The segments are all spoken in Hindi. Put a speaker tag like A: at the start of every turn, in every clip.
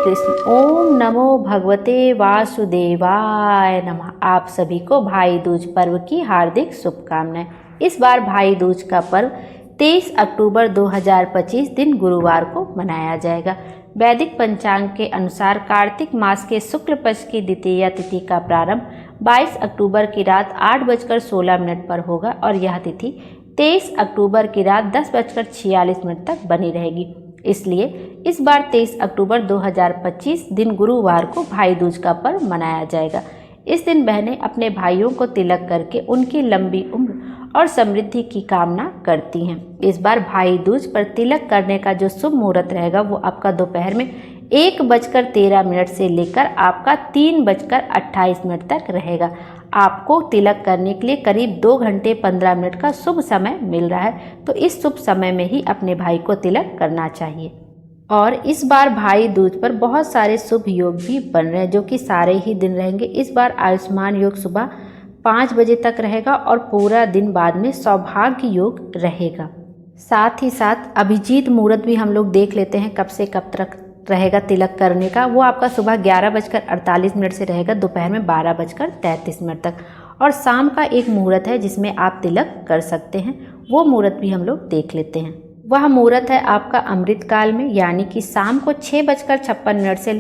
A: कृष्ण। ओम नमो भगवते वासुदेवाय नमः। आप सभी को भाई दूज पर्व की हार्दिक शुभकामनाएं। इस बार भाई दूज का पर्व 23 अक्टूबर 2025 दिन गुरुवार को मनाया जाएगा। वैदिक पंचांग के अनुसार कार्तिक मास के शुक्ल पक्ष की द्वितीया तिथि का प्रारंभ 22 अक्टूबर की रात 8:16 पर होगा और यह तिथि 23 अक्टूबर की रात 10:46 तक बनी रहेगी। इसलिए इस बार 23 अक्टूबर 2025 दिन गुरुवार को भाई दूज का पर्व मनाया जाएगा। इस दिन बहनें अपने भाइयों को तिलक करके उनकी लंबी उम्र और समृद्धि की कामना करती हैं। इस बार भाई दूज पर तिलक करने का जो शुभ मुहूर्त रहेगा वो आपका दोपहर में 1:13 से लेकर आपका 3:28 तक रहेगा। आपको तिलक करने के लिए करीब 2 घंटे 15 मिनट का शुभ समय मिल रहा है, तो इस शुभ समय में ही अपने भाई को तिलक करना चाहिए। और इस बार भाई दूज पर बहुत सारे शुभ योग भी बन रहे हैं जो कि सारे ही दिन रहेंगे। इस बार आयुष्मान योग सुबह 5 बजे तक रहेगा और पूरा दिन बाद में सौभाग्य योग रहेगा। साथ ही साथ अभिजीत मुहूर्त भी हम लोग देख लेते हैं कब से कब तक रहेगा तिलक करने का। वो आपका सुबह 11:48 से रहेगा, दोपहर में 12:33 तक। और शाम का एक मुहूर्त है जिसमें आप तिलक कर सकते हैं, वो मुहूर्त भी हम लोग देख लेते हैं। वह मुहूर्त है आपका अमृत काल में, यानी कि शाम को 6:56 से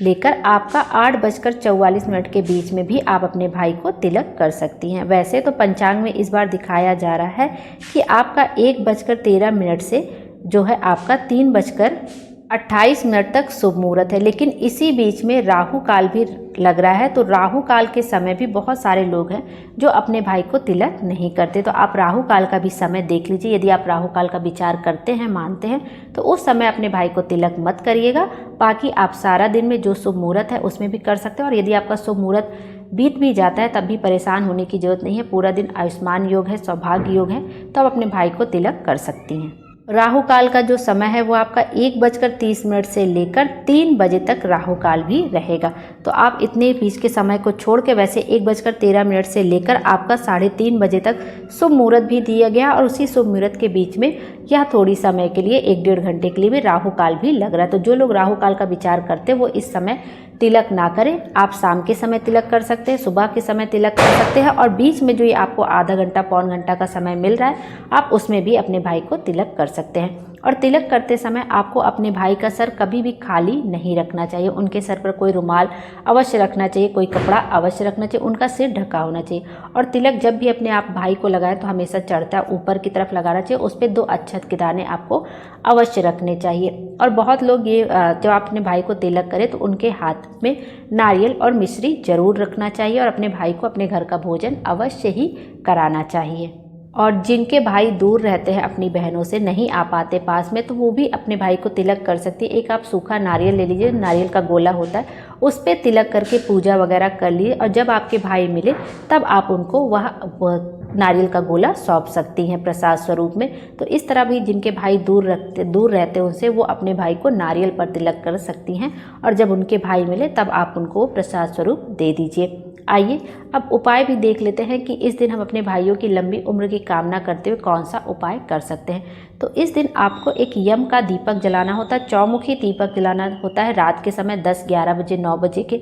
A: लेकर आपका 8:44 के बीच में भी आप अपने भाई को तिलक कर सकती हैं। वैसे तो पंचांग में इस बार दिखाया जा रहा है कि आपका 1:13 से जो है आपका 3:28 तक शुभ मुहूर्त है, लेकिन इसी बीच में राहु काल भी लग रहा है। तो राहु काल के समय भी बहुत सारे लोग हैं जो अपने भाई को तिलक नहीं करते, तो आप राहु काल का भी समय देख लीजिए। यदि आप राहु काल का विचार करते हैं, मानते हैं, तो उस समय अपने भाई को तिलक मत करिएगा। बाकी आप सारा दिन में जो शुभ मुहूर्त है उसमें भी कर सकते हैं। और यदि आपका शुभ मुहूर्त बीत भी जाता है तब भी परेशान होने की जरूरत नहीं है। पूरा दिन आयुष्मान योग है, सौभाग्य योग है, तो आप अपने भाई को तिलक कर सकती हैं। राहु काल का जो समय है वो आपका 1:30 से लेकर 3 बजे तक राहु काल भी रहेगा। तो आप इतने बीच के समय को छोड़ के वैसे 1:13 से लेकर आपका 3:30 बजे तक शुभ मुहूर्त भी दिया गया और उसी शुभ मुहूर्त के बीच में यह थोड़ी समय के लिए 1-1.5 घंटे के लिए भी राहु काल भी लग रहा है। तो जो लोग राहु काल का विचार करते हैं वो इस समय तिलक ना करें। आप शाम के समय तिलक कर सकते हैं, सुबह के समय तिलक कर सकते हैं, और बीच में जो ये आपको आधा घंटा पौन घंटा का समय मिल रहा है आप उसमें भी अपने भाई को तिलक कर सकते हैं। और तिलक करते समय आपको अपने भाई का सर कभी भी खाली नहीं रखना चाहिए। उनके सर पर कोई रुमाल अवश्य रखना चाहिए, कोई कपड़ा अवश्य रखना चाहिए, उनका सिर ढका होना चाहिए। और तिलक जब भी अपने आप भाई को लगाए तो हमेशा चढ़ता ऊपर की तरफ लगाना चाहिए, उस पर 2 अक्षत के दाने आपको अवश्य रखने चाहिए। और बहुत लोग ये जब आप अपने भाई को तिलक करें तो उनके हाथ में नारियल और मिश्री जरूर रखना चाहिए और अपने भाई को अपने घर का भोजन अवश्य ही कराना चाहिए। और जिनके भाई दूर रहते हैं, अपनी बहनों से नहीं आ पाते पास में, तो वो भी अपने भाई को तिलक कर सकती है। एक आप सूखा नारियल ले लीजिए, नारियल का गोला होता है, उस पर तिलक करके पूजा वगैरह कर लीजिए और जब आपके भाई मिले तब आप उनको वह नारियल का गोला सौंप सकती हैं प्रसाद स्वरूप में। तो इस तरह भी जिनके भाई दूर रहते हैं उनसे वो अपने भाई को नारियल पर तिलक कर सकती हैं और जब उनके भाई मिले तब आप उनको प्रसाद स्वरूप दे दीजिए। आइए अब उपाय भी देख लेते हैं कि इस दिन हम अपने भाइयों की लंबी उम्र की कामना करते हुए कौन सा उपाय कर सकते हैं। तो इस दिन आपको एक यम का दीपक जलाना होता है, चौमुखी दीपक जलाना होता है। रात के समय 10-11 बजे 9 बजे के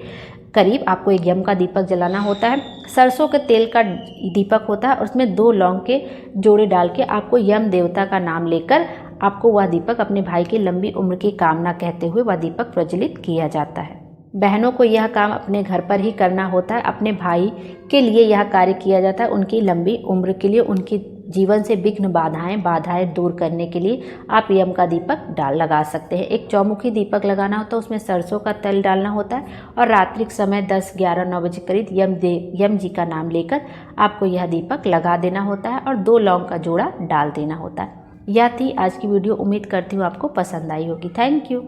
A: करीब आपको एक यम का दीपक जलाना होता है। सरसों के तेल का दीपक होता है और उसमें 2 लौंग के जोड़े डाल के आपको यम देवता का नाम लेकर आपको वह दीपक अपने भाई की लंबी उम्र की कामना कहते हुए वह दीपक प्रज्वलित किया जाता है। बहनों को यह काम अपने घर पर ही करना होता है, अपने भाई के लिए यह कार्य किया जाता है, उनकी लंबी उम्र के लिए, उनकी जीवन से विघ्न बाधाएं दूर करने के लिए आप यम का दीपक लगा सकते हैं। एक चौमुखी दीपक लगाना होता है, उसमें सरसों का तेल डालना होता है और रात्रि के समय 10-11-9 बजे करीब यम जी का नाम लेकर आपको यह दीपक लगा देना होता है और 2 लौंग का जोड़ा डाल देना होता है। यह थी आज की वीडियो। उम्मीद करती हूँ आपको पसंद आई होगी। Thank you.